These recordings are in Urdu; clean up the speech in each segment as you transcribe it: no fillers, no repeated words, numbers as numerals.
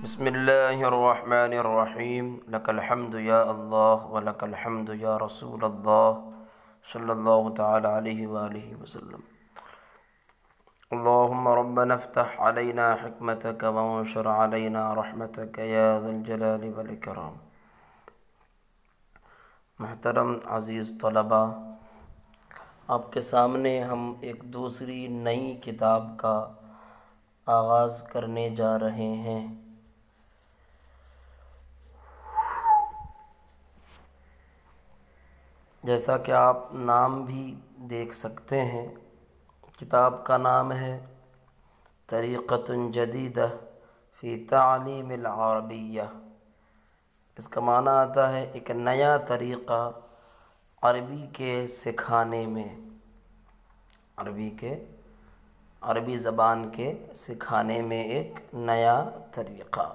بسم اللہ الرحمن الرحیم لک الحمد یا اللہ ولک الحمد یا رسول اللہ صلی اللہ تعالی علیہ وآلہ وسلم۔ اللہم ربنا افتح علینا حکمتک وانشر علینا رحمتک یا ذا الجلال والاکرام۔ محترم عزیز طلباء، آپ کے سامنے ہم ایک دوسری نئی کتاب کا آغاز کرنے جا رہے ہیں۔ جیسا کہ آپ نام بھی دیکھ سکتے ہیں، کتاب کا نام ہے طریقۃ جدیدہ فی تعلیم العربیہ۔ اس کا معنی آتا ہے ایک نیا طریقہ عربی کے سکھانے میں، عربی زبان کے سکھانے میں ایک نیا طریقہ۔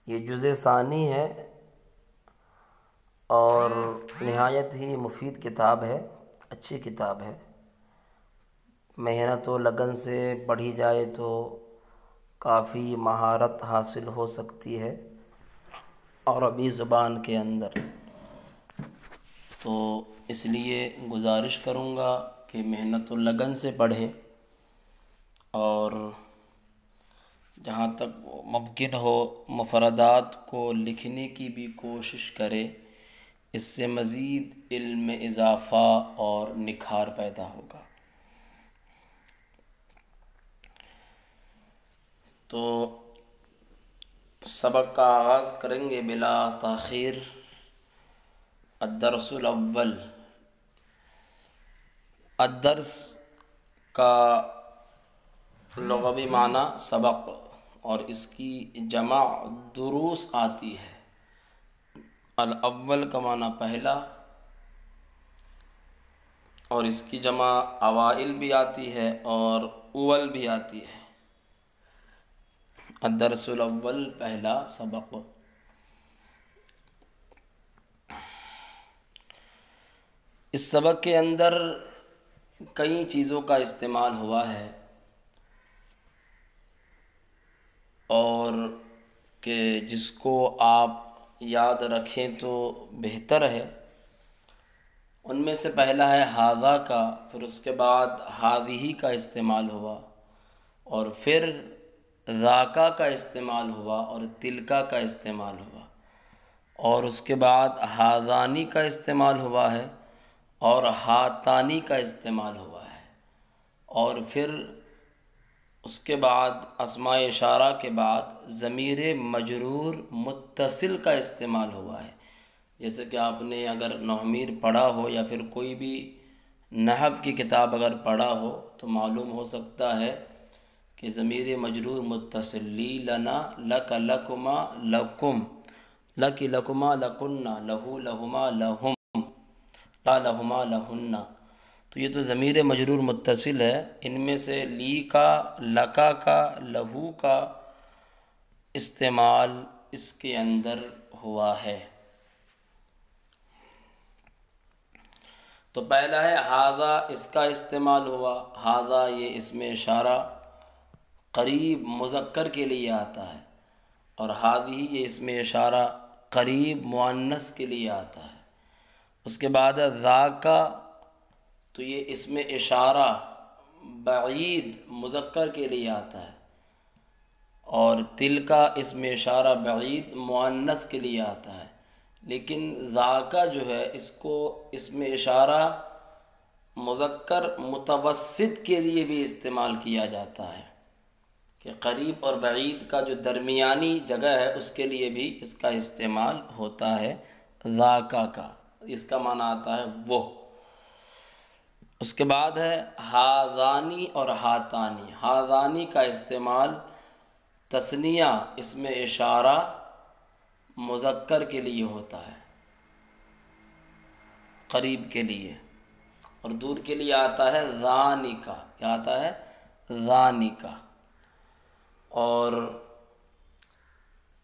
یہ جزء ثانی ہے اور نہایت ہی مفید کتاب ہے، اچھی کتاب ہے۔ محنت و لگن سے پڑھی جائے تو کافی مہارت حاصل ہو سکتی ہے عربی زبان کے اندر۔ تو اس لیے گزارش کروں گا کہ محنت و لگن سے پڑھیں اور جہاں تک ممکن ہو مفردات کو لکھنے کی بھی کوشش کرے، اس سے مزید علم میں اضافہ اور نکھار پیدا ہوگا۔ تو سبق کا آغاز کریں گے بلا تاخیر۔ الدرس الاول، الدرس کا لغوی معنی سبق اور اس کی جمع دروس آتی ہے۔ الاول کا معنی پہلا اور اس کی جمع اوائل بھی آتی ہے اور اول بھی آتی ہے۔ الدرس الاول، پہلا سبق۔ اس سبق کے اندر کئی چیزوں کا استعمال ہوا ہے اور کہ جس کو آپ یاد رکھیں تو بہتر ہے۔ ان میں سے پہلا ہے ھذا کا، پھر اس کے بعد ھذہ کا استعمال ہوا اور پھر ذاکا کا استعمال ہوا اور تلکا کا استعمال ہوا اور اس کے بعد ھذانی کا استعمال ہوا ہے اور ھاتانی کا استعمال ہوا ہے اور پھر اس کے بعد اسماء اشارہ کے بعد ضمیر مجرور متصل کا استعمال ہوا ہے۔ جیسے کہ آپ نے اگر نحویر پڑھا ہو یا پھر کوئی بھی نحو کی کتاب اگر پڑھا ہو تو معلوم ہو سکتا ہے کہ ضمیر مجرور متصل، لی لنا لک لکما لکم، لک لکما لکنہ، لہو لہما لہم، لا لہما لہن، تو یہ تو ضمیر مجرور متصل ہے۔ ان میں سے لی کا، لکا کا، لہو کا استعمال اس کے اندر ہوا ہے۔ تو پہلا ہے ھذا، اس کا استعمال ہوا۔ ھذا یہ اسم اشارہ قریب مذکر کے لیے آتا ہے اور ھذہ یہ اسم اشارہ قریب مؤنث کے لیے آتا ہے۔ اس کے بعد ذاکا، تو یہ اسم اشارہ بعید مذکر کے لیے آتا ہے اور تلکا اسم اشارہ بعید مؤنث کے لیے آتا ہے۔ لیکن ذاکا جو ہے اس کو اسم اشارہ مذکر متوسط کے لیے بھی استعمال کیا جاتا ہے کہ قریب اور بعید کا جو درمیانی جگہ ہے اس کے لیے بھی اس کا استعمال ہوتا ہے ذاکا کا۔ اس کا معنی آتا ہے وہ۔ اس کے بعد ہے ھذانی اور ھاتانی۔ ھذانی کا استعمال تثنیہ اسم اشارہ مذکر کے لیے ہوتا ہے، قریب کے لیے، اور دور کے لیے آتا ہے ذانی کا۔ کیا آتا ہے؟ ذانی کا۔ اور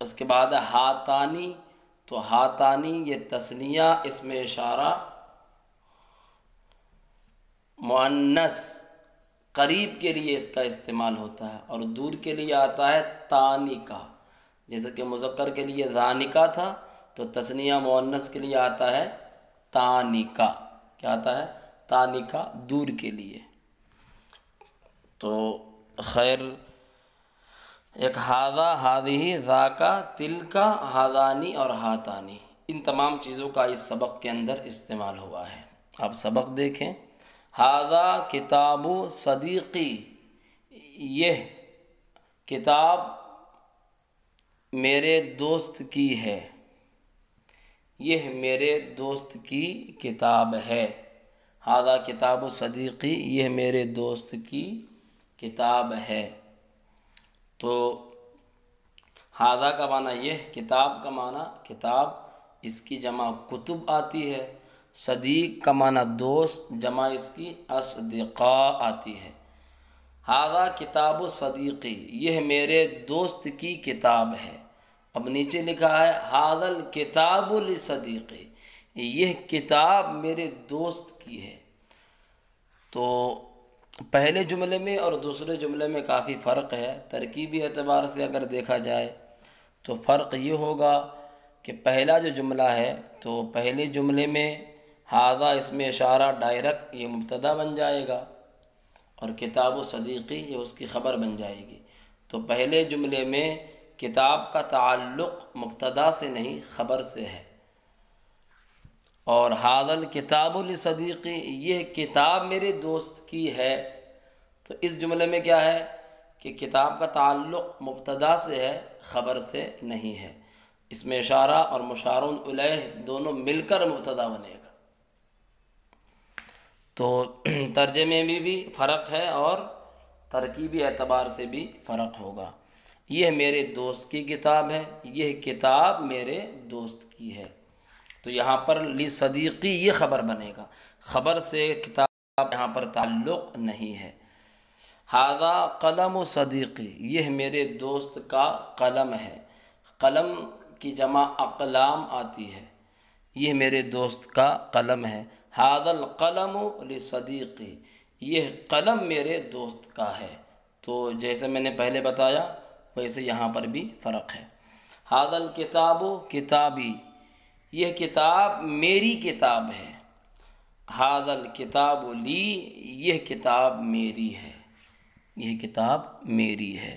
اس کے بعد ھاتانی، تو ھاتانی یہ تثنیہ اسم اشارہ مؤنث قریب کے لیے اس کا استعمال ہوتا ہے، اور دور کے لیے آتا ہے تانکا، جیسے کہ مذکر کے لیے ذانکا تھا تو تثنیہ مؤنث کے لیے آتا ہے تانکا۔ کیا آتا ہے؟ تانکا، دور کے لیے۔ تو خیر، ایک ہاذا، ہاذہ، ذاکا، تلکا، ہاذانی اور ہاتانی، ان تمام چیزوں کا اس سبق کے اندر استعمال ہوا ہے۔ آپ سبق دیکھیں۔ ہاذا کتاب صدیقی، یہ کتاب میرے دوست کی ہے، یہ میرے دوست کی کتاب ہے۔ ہاذا کتاب صدیقی، یہ میرے دوست کی کتاب ہے۔ تو ہاذا کا معنی یہ، کتاب کا معنی کتاب، اس کی جمع کتب آتی ہے۔ صدیق کا معنی دوست، جمع اس کی اصدقاء آتی ہے۔ ہاذا کتاب صدیقی، یہ میرے دوست کی کتاب ہے۔ اب نیچے لکھا ہے ھذا الکتاب لصدیقی، یہ کتاب میرے دوست کی ہے۔ تو پہلے جملے میں اور دوسرے جملے میں کافی فرق ہے۔ ترکیبی اعتبار سے اگر دیکھا جائے تو فرق یہ ہوگا کہ پہلا جو جملہ ہے تو پہلے جملے میں ھذا اس میں اشارہ ڈائریکٹ یہ مبتدا بن جائے گا، اور کتاب و صدیقی یہ اس کی خبر بن جائے گی۔ تو پہلے جملے میں کتاب کا تعلق مبتدا سے نہیں خبر سے ہے، اور ھذا الکتاب لصدیقی، یہ کتاب میرے دوست کی ہے۔ تو اس جملے میں کیا ہے کہ کتاب کا تعلق مبتدا سے ہے، خبر سے نہیں ہے۔ اس میں اشارہ اور مشار الیہ دونوں مل کر مبتدا بنے گا۔ تو ترجمے میں بھی فرق ہے اور ترکیبی اعتبار سے بھی فرق ہوگا۔ یہ میرے دوست کی کتاب ہے، یہ کتاب میرے دوست کی ہے۔ تو یہاں پر لصدیقی یہ خبر بنے گا، خبر سے کتاب یہاں پر تعلق نہیں ہے۔ ھذا قلم صدیقی، یہ میرے دوست کا قلم ہے۔ قلم کی جمع اقلام آتی ہے، یہ میرے دوست کا قلم ہے۔ ھذا القلم لصدیقی، یہ قلم میرے دوست کا ہے۔ تو جیسے میں نے پہلے بتایا ویسے یہاں پر بھی فرق ہے۔ ھذا الکتاب کتابی، یہ کتاب میری کتاب ہے۔ ھذا الکتاب لی، یہ کتاب میری ہے، یہ کتاب میری ہے۔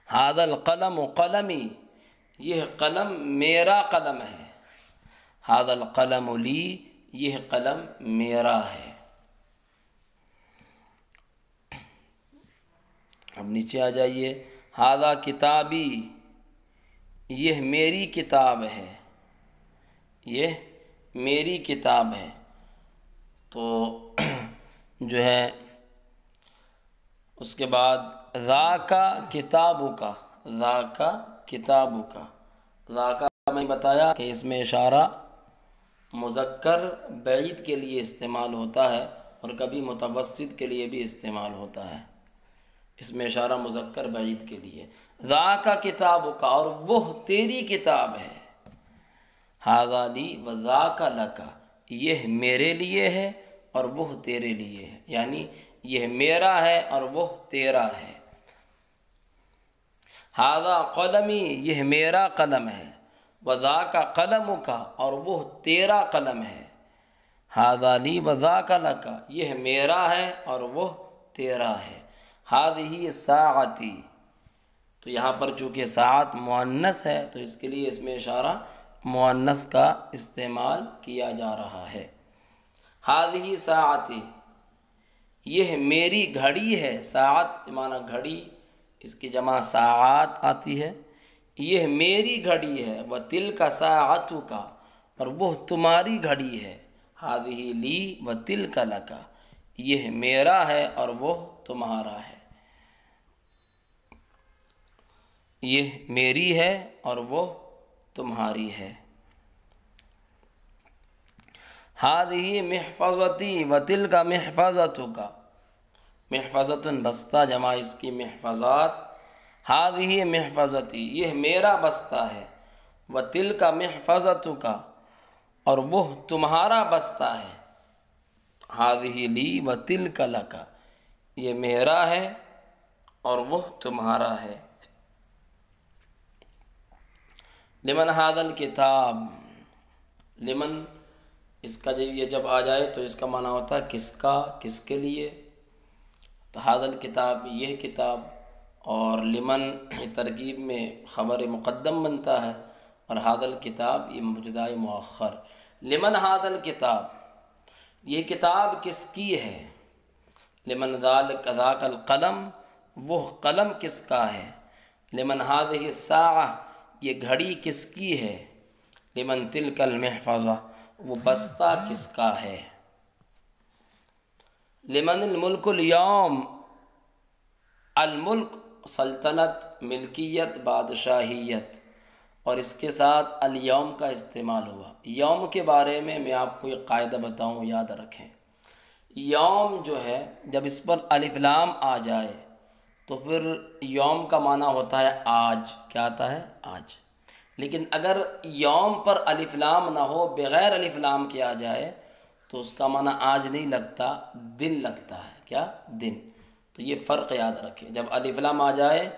ھذا القلم قلمی، یہ قلم میرا قلم ہے۔ ھذا القلم لی، یہ قلم میرا ہے۔ اب نیچے آ جائیے۔ ھذا کتابی، یہ میری کتاب ہے، یہ میری کتاب ہے۔ تو جو ہے اس کے بعد ذاکا کتابک، ذاکا کتابک، ذاکا میں بتایا کہ اس میں اشارہ مذکر بعید کے لیے استعمال ہوتا ہے اور کبھی متوسط کے لیے بھی استعمال ہوتا ہے۔ اس میں اشارہ مذکر بعید کے لیے۔ ذاکا کتابک، اور وہ تیری کتاب ہے۔ ھذا لی و ذاک لک، یہ میرے لیے ہے اور وہ تیرے لیے ہے، یعنی یہ میرا ہے اور وہ تیرا ہے۔ ھذا قلمی، یہ میرا قلم ہے۔ و ذاک قلمک، اور وہ تیرا قلم ہے۔ ھذا لی و ذاک لک، یہ میرا ہے اور وہ تیرا ہے۔ ھذہ ساعتی، تو یہاں پر چونکہ ساعت مؤنث ہے تو اس کے لیے اس میں اشارہ مؤنث کا استعمال کیا جا رہا ہے۔ ھذہ ساعتی، یہ میری گھڑی ہے۔ ساعت معنی گھڑی، اس کی جمع ساعات آتی ہے۔ یہ میری گھڑی ہے۔ وتلک ساعتک، اور وہ تمہاری گھڑی ہے۔ ھذہ لی وتلک لک، یہ میرا ہے اور وہ تمہارا ہے۔ یہ میری ہے اور وہ تمہاری ہے۔ ھذہ محفظتی وتلک محفظتک، محفظۃ بستہ، جمع اس کی محفظات۔ ھذہ محفظتی، یہ میرا بستہ ہے۔ وتلک محفظتک، اور وہ تمہارا بستہ ہے۔ ہاذہ لی و تلک لک، یہ میرا ہے اور وہ تمہارا ہے۔ لمن ھذا الکتاب، لمن اس کا جب آ جائے تو اس کا معنی ہوتا ہے کس کا، کس کے لیے۔ تو ھذا الکتاب یہ کتاب، اور لمن ترکیب میں خبر مقدم بنتا ہے، اور ھذا الکتاب یہ مبتدا مؤخر۔ لمن ھذا الکتاب، یہ کتاب کس کی ہے؟ لمن ذاک القلم، وہ قلم کس کا ہے؟ لمن ھذہ الساعہ، یہ گھڑی کس کی ہے؟ لمن تلک المحفظہ، وہ بستہ کس کا ہے؟ لمن الملک اليوم، الملک سلطنت، ملکیت، بادشاہیت، اور اس کے ساتھ الیوم کا استعمال ہوا۔ یوم کے بارے میں آپ کو ایک قاعدہ بتاؤں، یاد رکھیں۔ یوم جو ہے جب اس پر الف لام آ جائے تو پھر یوم کا معنی ہوتا ہے آج، کیا آتا ہے؟ آج۔ لیکن اگر یوم پر الف لام نہ ہو، بغیر الف لام کے آ جائے تو اس کا معنی آج نہیں لگتا، دن لگتا ہے۔ کیا؟ دن۔ تو یہ فرق یاد رکھیں، جب الف لام آ جائے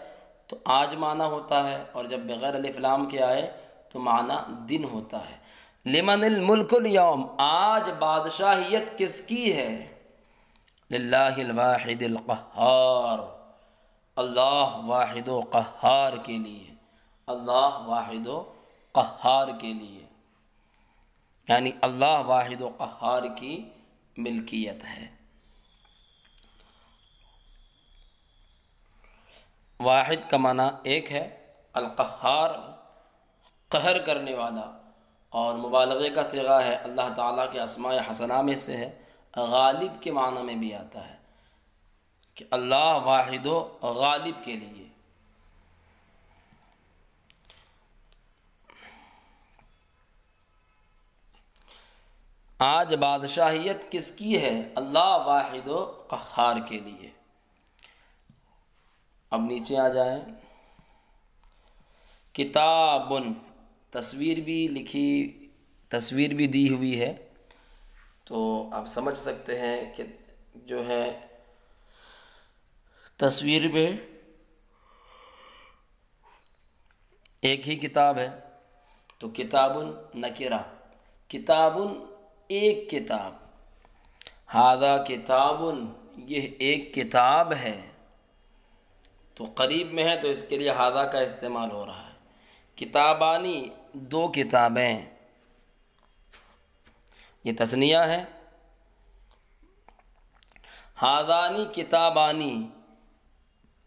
تو آج معنی ہوتا ہے، اور جب بغیر الف لام کے آئے تو معنی دن ہوتا ہے۔ لمن الملک اليوم، آج بادشاہیت کس کی ہے؟ للہ الواحد القہار، اللہ واحد و قہار کے لیے، اللہ واحد و قہار کے لیے، یعنی اللہ واحد و قہار کی ملکیت ہے۔ واحد کا معنی ایک ہے، القہار قہر کرنے والا، اور مبالغے کا صیغہ ہے، اللہ تعالیٰ کے اسماء حسنہ میں سے ہے، غالب کے معنی میں بھی آتا ہے کہ اللہ واحد و غالب کے لیے۔ آج بادشاہیت کس کی ہے؟ اللہ واحد و قہار کے لیے۔ اب نیچے آ جائیں، کتابن، تصویر بھی لکھی، تصویر بھی دی ہوئی ہے، تو آپ سمجھ سکتے ہیں کہ جو ہے تصویر میں ایک ہی کتاب ہے، تو کتابن نکرہ، کتابن ایک کتاب، ھذا کتابن یہ ایک کتاب ہے، تو قریب میں ہے تو اس کے لیے ھذا کا استعمال ہو رہا ہے۔ کتابانی دو کتابیں، یہ تثنیہ ہے۔ ھذانی کتابانی،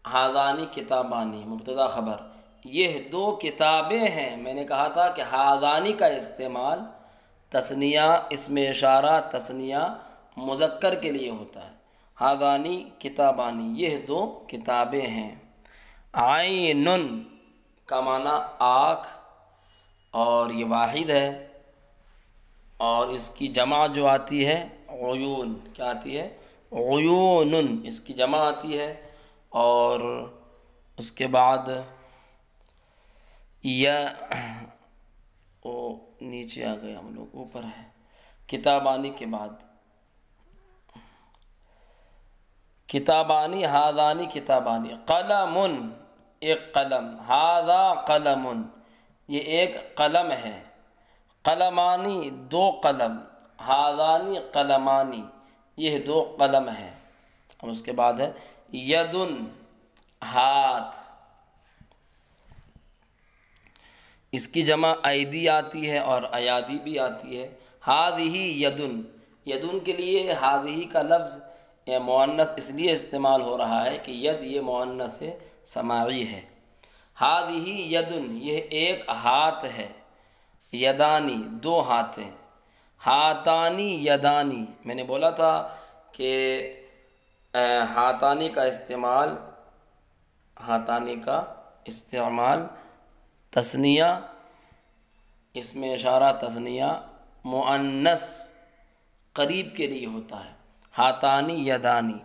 ھذانی کتابانی مبتدا خبر، یہ دو کتابیں ہیں۔ میں نے کہا تھا کہ ھذانی کا استعمال تثنیہ، اسم اشارہ تثنیہ مذکر کے لیے ہوتا ہے۔ ھذانی کتابانی، یہ دو کتابیں ہیں۔ عین کا معنی آنکھ، اور یہ واحد ہے، اور اس کی جمع جو آتی ہے عیون، کیا آتی ہے؟ عیون، اس کی جمع آتی ہے، اور اس کے بعد یا نیچے آ گئے ہم لوگ، اوپر ہے کتابانی کے بعد، کتابانی، ھذانی کتابانی، قلم ایک قلم، ھذا قلم یہ ایک قلم ہے، قلمانی دو قلم، ھذانی قلمانی یہ دو قلم ہیں۔ اب اس کے بعد ہے یدن ہاتھ، اس کی جمع ایدی آتی ہے اور ایادی بھی آتی ہے۔ ھذہ یدن، یدن کے لیے ھذہ کا لفظ یا مؤنث اس لیے استعمال ہو رہا ہے کہ ید یہ مؤنث سماعی ہے۔ ھذہ یدن یہ ایک ہاتھ ہے، یدانی دو ہاتھیں، ہاتانی یدانی، میں نے بولا تھا کہ ہاتانی کا استعمال تثنیہ، اسم اشارہ تثنیہ مؤنث قریب کے لیے ہوتا ہے۔ ہاتانی یدانی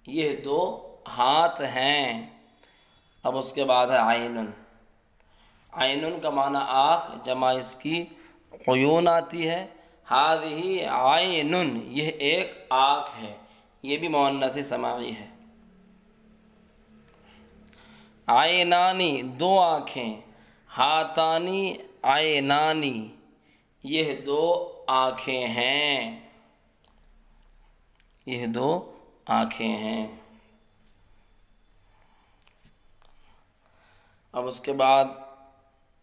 یہ دو ہاتھ ہیں۔ اب اس کے بعد ہے عین، عین کا معنی آنکھ، جمع اس کی عیون آتی ہے، ہاذہ عین، یہ ایک آنکھ ہے، یہ بھی مؤنث سماعی ہے۔ عینانی، دو آنکھیں، ہاتانی عینانی، یہ دو آنکھیں ہیں، یہ دو آنکھیں ہیں۔ اب اس کے بعد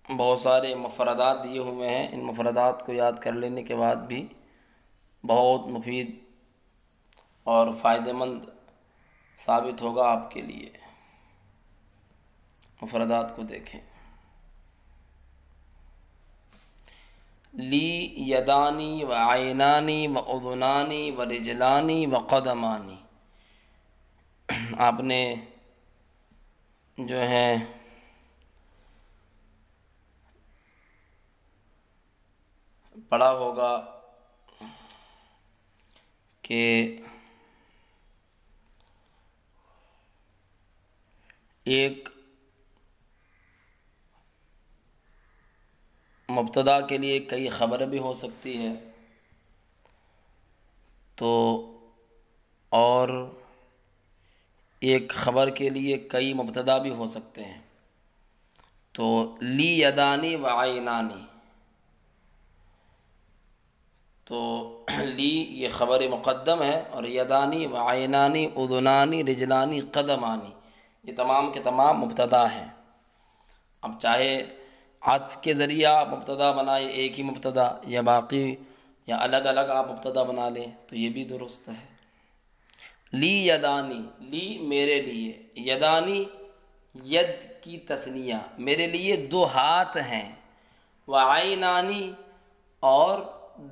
بہت سارے مفردات دیے ہوئے ہیں، ان مفردات کو یاد کر لینے کے بعد بھی بہت مفید اور فائدہ مند ثابت ہوگا آپ کے لیے۔ مفردات کو دیکھیں۔ لی یدانی و عینانی و اذنانی و رجلانی و قدمانی، آپ نے جو ہے پڑھا ہوگا کہ ایک مبتدا کے لیے کئی خبر بھی ہو سکتی ہے، تو اور ایک خبر کے لیے کئی مبتدا بھی ہو سکتے ہیں۔ تو لی یدانی و عینانی، تو لی یہ خبر مقدم ہے، اور یدانی و عینانی اذنانی رجلانی قدمانی یہ تمام کے تمام مبتدا ہیں۔ اب چاہے عطف کے ذریعے آپ مبتدا بنائیں ایک ہی مبتدا، یا باقی یا الگ الگ آپ مبتدا بنا لیں تو یہ بھی درست ہے۔ لی یدانی، لی میرے لیے، یدانی ید کی تثنیہ، میرے لیے دو ہاتھ ہیں، و عینانی اور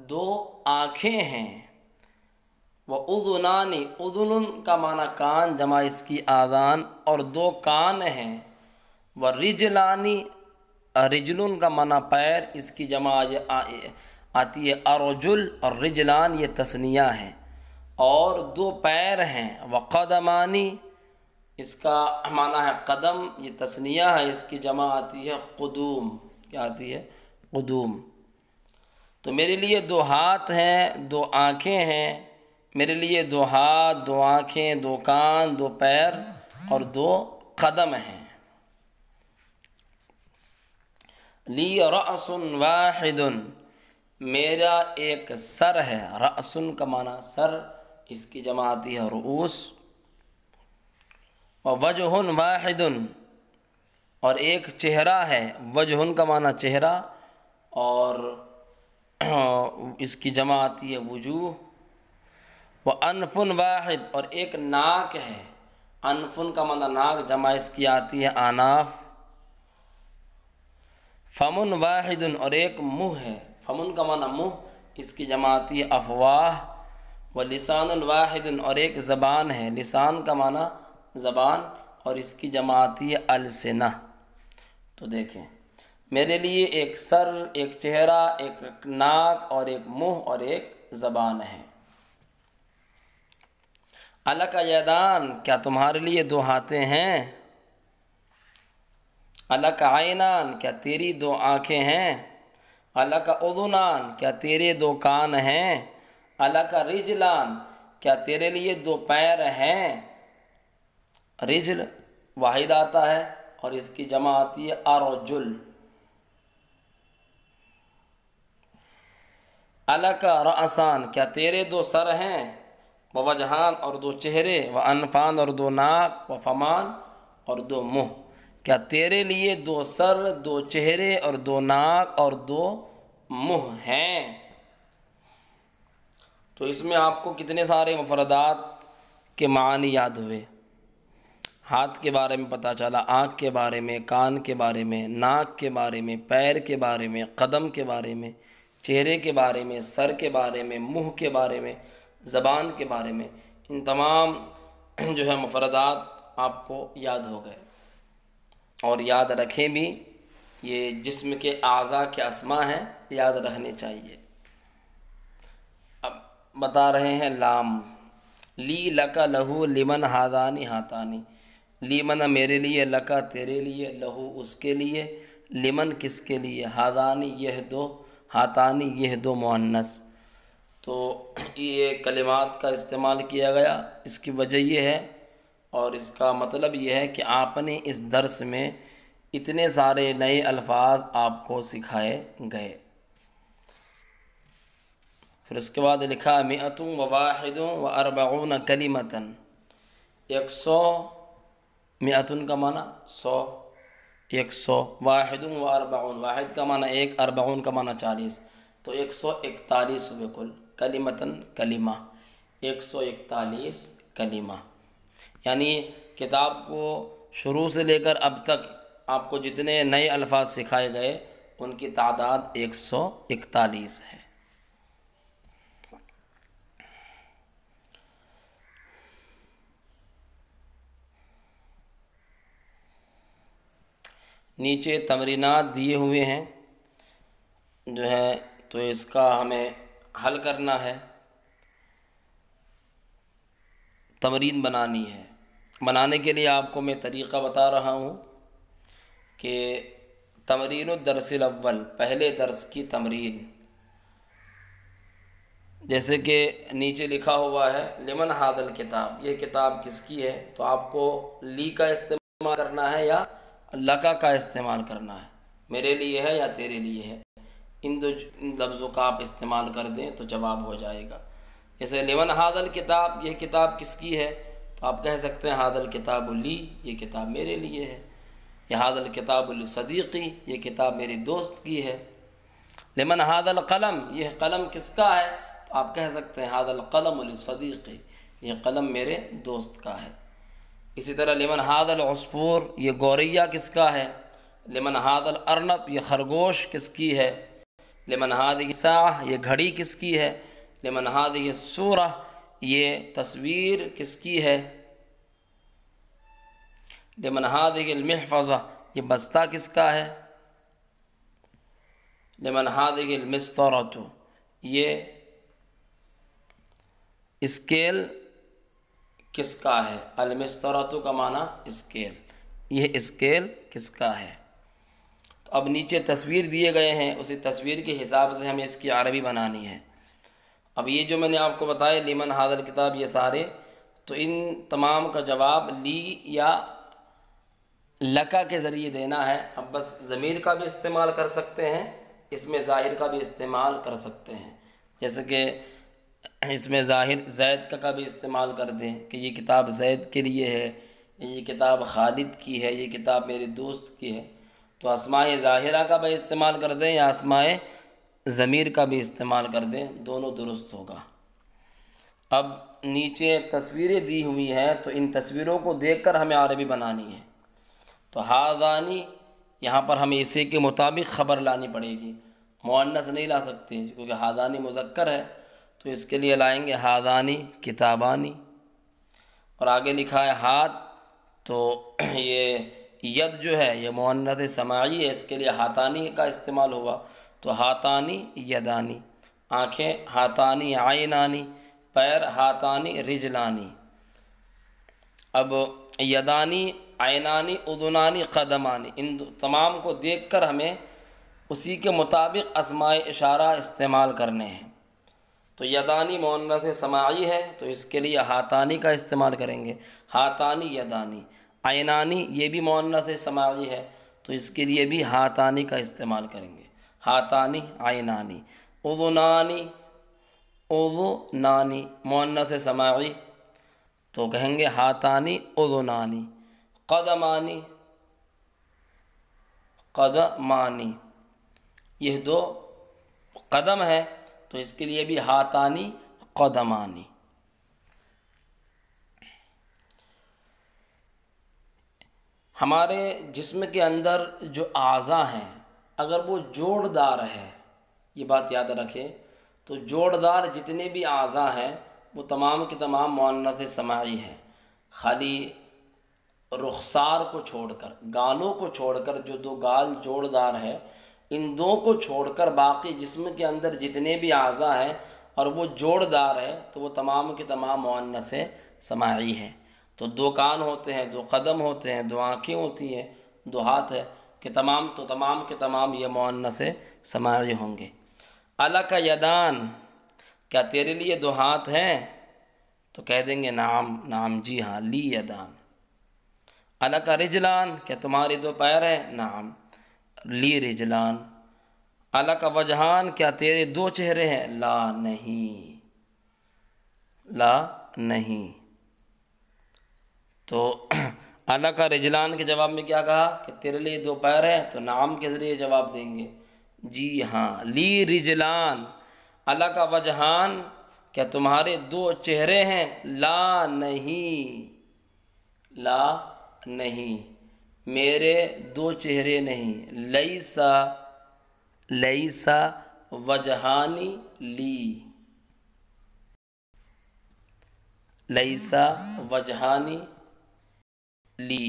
دو آنکھیں ہیں، و اذنانی، اذن کا معنی کان، جمع اس کی آذان، اور دو کان ہیں، و رجلانی، رجلن کا معنی پیر، اس کی جمع آتی ہے ارجل، اور رجلان یہ تثنیہ ہے، اور دو پیر ہیں، و قدمانی، اس کا معنی ہے قدم، یہ تثنیہ ہے، اس کی جمع آتی ہے قدوم، کیا آتی ہے؟ قدوم۔ تو میرے لیے دو ہاتھ ہیں، دو آنکھیں ہیں، میرے لیے دو ہاتھ، دو آنکھیں، دو کان، دو پیر اور دو قدم ہیں۔ لی رأس واحد، میرا ایک سر ہے، رأس کا معنی سر، اس کی جمع آتی ہے رؤوس، وجہ واحد، اور ایک چہرہ ہے، وجہ کا معنی چہرہ، اور اس کی جمع آتی ہے وجوہ، وانف واحد، اور ایک ناک ہے، انف کا معنی ناک، جمع اس کی آتی ہے اناف، فم واحد، اور ایک منہ ہے، فم کا معنی منہ، اس کی جمع آتی ہے افواہ، ولسان واحد، اور ایک زبان ہے، لسان کا معنی زبان، اور اس کی جمع آتی ہے السنہ۔ تو دیکھیں میرے لیے ایک سر، ایک چہرہ، ایک ناک، اور ایک منہ، اور ایک زبان ہے۔ الک یدان، کیا تمہارے لیے دو ہاتھیں ہیں؟ الک عینان، کیا تیری دو آنکھیں ہیں؟ الک اذنان، کیا تیرے دو کان ہیں؟ الک رجلان، کیا تیرے لیے دو پیر ہیں؟ رجل واحد آتا ہے، اور اس کی جمع آتی ہے ارجل۔ الک رأسان، کیا تیرے دو سر ہیں؟ ووجہان، اور دو چہرے، وانفان، اور دو ناک، وفمان، اور دو منہ، کیا تیرے لیے دو سر، دو چہرے، اور دو ناک، اور دو منہ ہیں؟ تو اس میں آپ کو کتنے سارے مفردات کے معنی یاد ہوئے؟ ہاتھ کے بارے میں پتہ چلا، آنکھ کے بارے میں، کان کے بارے میں، ناک کے بارے میں، پیر کے بارے میں، قدم کے بارے میں، چہرے کے بارے میں، سر کے بارے میں، منہ کے بارے میں، زبان کے بارے میں، ان تمام جو ہے مفردات آپ کو یاد ہو گئے، اور یاد رکھیں بھی، یہ جسم کے اعضاء کے اسماء ہیں، یاد رہنے چاہیے۔ اب بتا رہے ہیں لام، لی لک لہو لمن ہادانی ہاتانی، لیمن میرے لیے، لکا تیرے لیے، لہو اس کے لیے، لمن کس کے لیے، ہادانی یہ دو، ہاتانی یہ دو مؤنث۔ تو یہ کلمات کا استعمال کیا گیا، اس کی وجہ یہ ہے اور اس کا مطلب یہ ہے کہ آپ نے اس درس میں اتنے سارے نئے الفاظ آپ کو سکھائے گئے۔ پھر اس کے بعد لکھا مئۃ و واحد و اربعون کلمۃً، 100، مئۃ کا معنی 100، 100، واحد و اربعون، واحد کا معنی 1، اربعون کا معنی 40، تو 141 ہوئے کل، کلمۃً کلمہ، 141 کلمہ۔ یعنی کتاب کو شروع سے لے کر اب تک آپ کو جتنے نئے الفاظ سکھائے گئے ان کی تعداد 141 ہے۔ نیچے تمرینات دیے ہوئے ہیں جو ہے، تو اس کا ہمیں حل کرنا ہے، تمرین بنانی ہے۔ بنانے کے لیے آپ کو میں طریقہ بتا رہا ہوں کہ تمرین الدرس الاول، پہلے درس کی تمرین، جیسے کہ نیچے لکھا ہوا ہے لمن ھذا الکتاب، یہ کتاب کس کی ہے، تو آپ کو لی کا استعمال کرنا ہے یا لکا کا استعمال کرنا ہے، میرے لیے ہے یا تیرے لیے ہے، ان لفظوں کا آپ استعمال کر دیں تو جواب ہو جائے گا۔ جیسے لمن ھذا الکتاب، یہ کتاب کس کی ہے، تو آپ کہہ سکتے ہیں ھذا الکتاب لی، یہ کتاب میرے لیے ہے، یا ھذا الکتاب لصدیقی، یہ کتاب میرے دوست کی ہے۔ لمن ھذا القلم، یہ قلم کس کا ہے، تو آپ کہہ سکتے ہیں ھذا القلم لصدیقی، یہ قلم میرے دوست کا ہے۔ اسی طرح لمن ھذا العصفور، یہ گوریا کس کا ہے، لمن ھذا الارنب، یہ خرگوش کس کی ہے، لمن ھذہ الساعہ، یہ گھڑی کس کی ہے، لمن ھذہ الصورہ، یہ تصویر کس کی ہے، لمن ھذہ المحفظہ، یہ بستہ کس کا ہے، لمن ھذہ المسطرۃ، یہ اسکیل کس کا ہے، المسطرۃ کا معنی اسکیل، یہ اسکیل کس کا ہے۔ تو اب نیچے تصویر دیے گئے ہیں، اسی تصویر کے حساب سے ہمیں اس کی عربی بنانی ہے۔ اب یہ جو میں نے آپ کو بتایا لمن ھذا الکتاب، یہ سارے، تو ان تمام کا جواب لی یا لکا کے ذریعے دینا ہے۔ اب بس ضمیر کا بھی استعمال کر سکتے ہیں، اس میں ظاہر کا بھی استعمال کر سکتے ہیں، جیسے کہ اس میں ظاہر زید کا بھی استعمال کر دیں کہ یہ کتاب زید کے لیے ہے، یہ کتاب خالد کی ہے، یہ کتاب میرے دوست کی ہے، تو اسماء ظاہرہ کا بھی استعمال کر دیں یا اسماء ضمیر کا بھی استعمال کر دیں، دونوں درست ہوگا۔ اب نیچے تصویریں دی ہوئی ہیں، تو ان تصویروں کو دیکھ کر ہمیں عربی بنانی ہے۔ تو ھذانی، یہاں پر ہمیں اسی کے مطابق خبر لانی پڑے گی، مؤنث نہیں لا سکتے کیونکہ ھذانی مذکر ہے، تو اس کے لیے لائیں گے ھذانی کتابانی۔ اور آگے لکھا ہے ہاتھ، تو یہ ید جو ہے یہ مؤنث سماعی ہے، اس کے لیے ہاتانی کا استعمال ہوا، تو ہاتانی یدانی۔ آنکھیں ہاتانی عینانی، پیر ہاتانی رجلانی۔ اب یدانی، عینانی، اذنانی، قدمانی، ان تمام کو دیکھ کر ہمیں اسی کے مطابق اسماء اشارہ استعمال کرنے ہیں۔ تو یدانی مؤنث سماعی ہے، تو اس کے لیے ہاتانی کا استعمال کریں گے، ہاتانی یدانی۔ عینانی، یہ بھی مؤنث سماعی ہے، تو اس کے لیے بھی ہاتانی کا استعمال کریں گے، ہاتانی عینانی۔ اذنانی، اذنانی مؤنث سماعی، تو کہیں گے ہاتانی اذنانی۔ قدمانی، قدمانی، یہ دو قدم ہے، تو اس کے لیے بھی ہاتانی قدمانی۔ ہمارے جسم کے اندر جو اعضاء ہیں اگر وہ جوڑ دار ہے، یہ بات یاد رکھیں، تو جوڑ دار جتنے بھی اعضاء ہیں وہ تمام کے تمام مؤنث سماعی ہیں، خالی رخسار کو چھوڑ کر، گالوں کو چھوڑ کر، جو دو گال جوڑ دار ہے، ان دو کو چھوڑ کر باقی جسم کے اندر جتنے بھی اعضاء ہیں اور وہ جوڑ دار ہے تو وہ تمام کے تمام مؤنث سماعی ہیں۔ تو دو کان ہوتے ہیں، دو قدم ہوتے ہیں، دو آنکھیں ہوتی ہیں، دو ہاتھ ہے، کہ تمام کے تمام یہ مؤنث سماعی ہوں گے۔ الک یدان، کیا تیرے لیے دو ہاتھ ہیں؟ تو کہہ دیں گے نعم نعم جی ہاں، لی یدان۔ الک رجلان، کیا تمہارے دو پیر ہیں؟ نعم لی رجلان۔ الک وجہان، کیا تیرے دو چہرے ہیں؟ لا نہیں، لا نہیں۔ تو الک رجلان کے جواب میں کیا کہا کہ تیرے لیے دو پیر ہیں، تو نعم کے ذریعے جواب دیں گے جی ہاں، لی رجلان۔ الک وجہان، کیا تمہارے دو چہرے ہیں؟ لا نہیں، لا نہیں، میرے دو چہرے نہیں۔ لیسا، لیسا وجہانی لی، لیسا وجہانی لی۔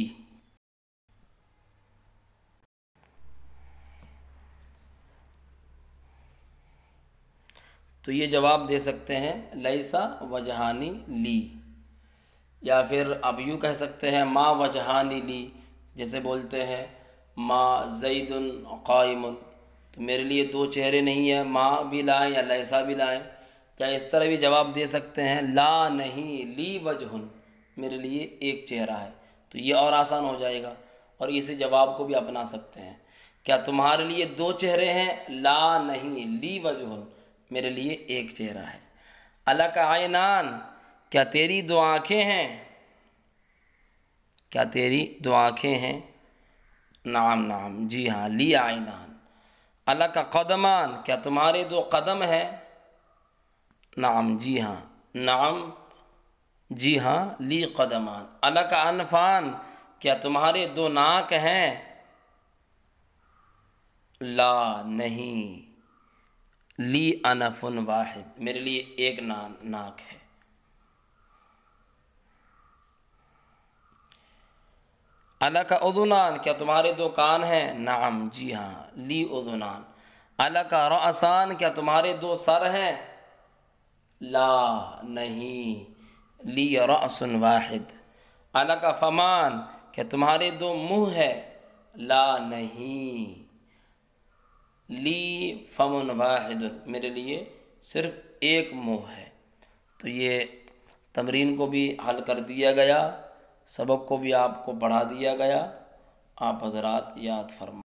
تو یہ جواب دے سکتے ہیں لیسا وجہانی لی، یا پھر آپ یوں کہہ سکتے ہیں ما وجہانی لی، جیسے بولتے ہیں ما زید قائم، تو میرے لیے دو چہرے نہیں ہیں، ما بھی لائیں یا لیسا بھی لائیں۔ یا اس طرح بھی جواب دے سکتے ہیں لا نہیں، لی وجہ، میرے لیے ایک چہرہ ہے، تو یہ اور آسان ہو جائے گا، اور اسی جواب کو بھی اپنا سکتے ہیں۔ کیا تمہارے لیے دو چہرے ہیں؟ لا نہیں، لی وجہ، میرے لیے ایک چہرہ ہے۔ الک عینان، کیا تیری دو آنکھیں ہیں؟ کیا تیری دو آنکھیں ہیں؟ نعم نعم جی ہاں، لی عینان۔ الک قدمان، کیا تمہارے دو قدم ہیں؟ نعم جی ہاں، نعم جی ہاں، لی قدمان۔ الک انفان، کیا تمہارے دو ناک ہیں؟ لا نہیں، لی انف واحد، میرے لیے ایک ناک ہے۔ الک اذنان، کیا تمہارے دو کان ہیں؟ نعم جی ہاں، لی اذنان۔ الک رأسان، کیا تمہارے دو سر ہیں؟ لا نہیں، لی رأس واحد۔ الک فمان، کیا تمہارے دو منہ ہے؟ لا نہیں، لی فم واحد، میرے لیے صرف ایک منہ ہے۔ تو یہ تمرین کو بھی حل کر دیا گیا، سبق کو بھی آپ کو پڑھا دیا گیا، آپ حضرات یاد فرمائیں۔